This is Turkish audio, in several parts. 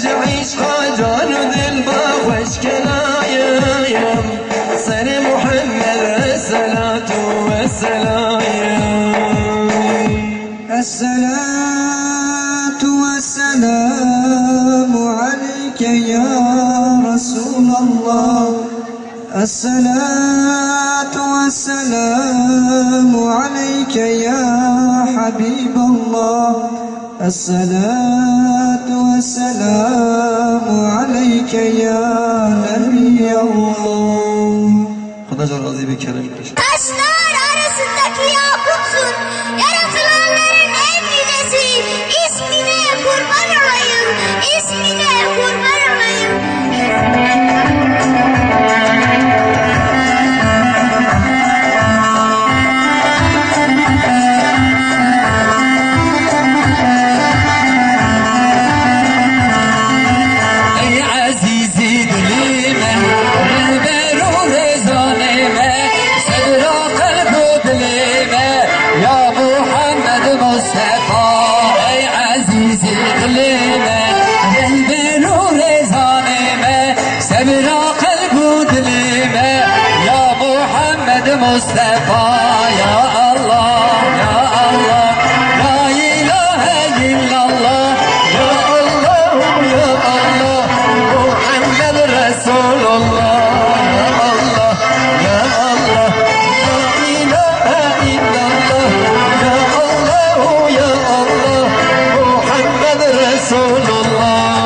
عشق جان و دل با خوش کنایم سر محمد الصلاة والسلام الصلاة والسلام عليك يا رسول الله الصلاة والسلام عليك يا حبيب الله الصلاة والسلام عليك يا نبي الله. خدا razı bir kerem. Taşlar arasındaki yakutsun, yaratılanların en yücesi, ismine kurban olayım, ismine kurban olayım. Mustafa ya Allah ya Allah la ilahe illallah ya Allah ya Allah Muhammed Resulullah ya Allah ya Allah la ilahe illallah ya Allah ya Allah Muhammed Resulullah.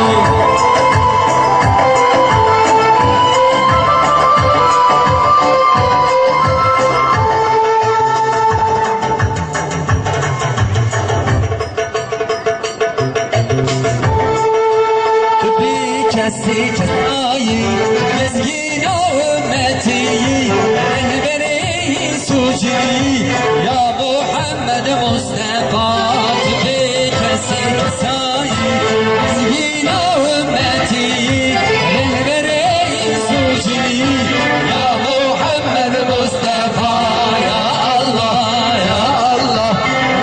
Kesti kesayı mezgin ümmeti elberi suci ya Muhammed Mustafa gibi kesti kesayı mezgin ümmeti elberi suci ya Muhammed Mustafa ya Allah ya Allah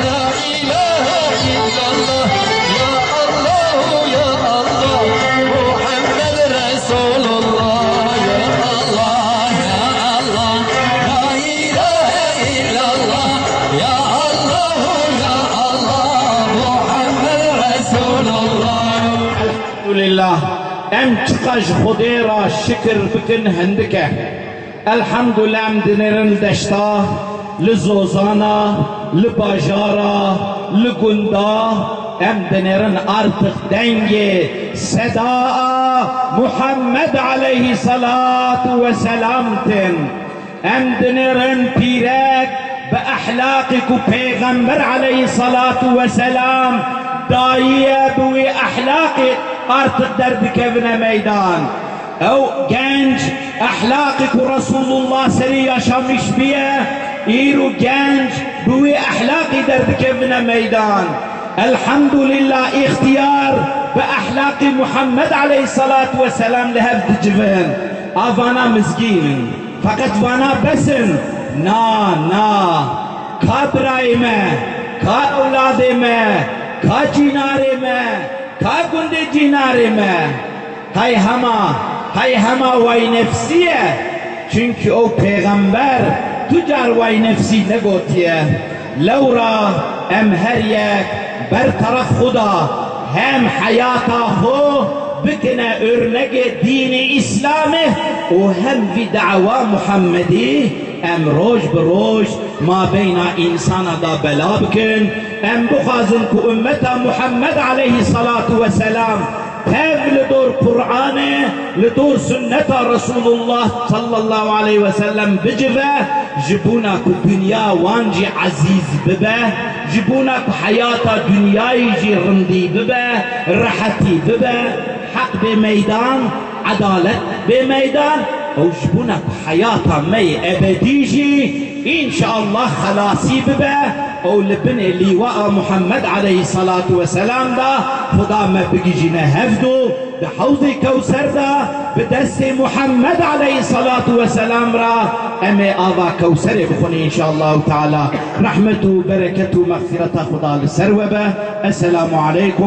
la ilahe illallah ya Allah ya Allah Elhamdülillah em çıkaj Khudera şükür bikin hendike elhamdülillah em dinerin deşta li zozana li bajara li gunda em dinerin artık dengi seda Muhammed aleyhissalatu ve selamtin em dinerin pirek be ahlakiku peygamber aleyhissalatu ve selam daiye bu ahlaki artık derdi kevine meydan. O genç ahlaki Resulullah seni yaşamış biye İru genç bu ahlaki derdi kevine meydan. Elhamdülillah ihtiyar ve ahlaki Muhammed aleyhissalatu vesselam lehevdi civin. Avana mizginin. Fakat vana besin. Na. Kabrayme. Ka evladime. Ka cinarime. Ka günde cinarime. Hay hama vay nefsiye. Çünkü o peygamber tucar vay nefsi ne gotiye. Levra em her yek bertaraf Huda hem hayata ho bikine örnek dini İslam'ı o hem vi da'va Muhammedi em roj be roj ma beyna insana da bela bikin em bukhazın ku ümmeta Muhammed aleyhissalatu vesselam tev lidur Kur'an'ı lidur sünneta Resulullah sallallahu aleyhi ve sellem bicive jibuna ku dünya vanci aziz bibe jibuna ku hayata dünyayı rindi bibe rahati bibe hak be meydan adalet be meydan o jibuna ku hayata mey ebediji inşallah halasi bibe o libin liwa Muhammed aleyhissalatu vesselam da Huda me bigijine hevdu به حوض کوثر دا به دست محمد علیه الصلاة والسلام را امی آوا کوثر بخونی انشاءالله تعالی رحمت و برکت و مغفرت خدا لسر و به السلام علیکم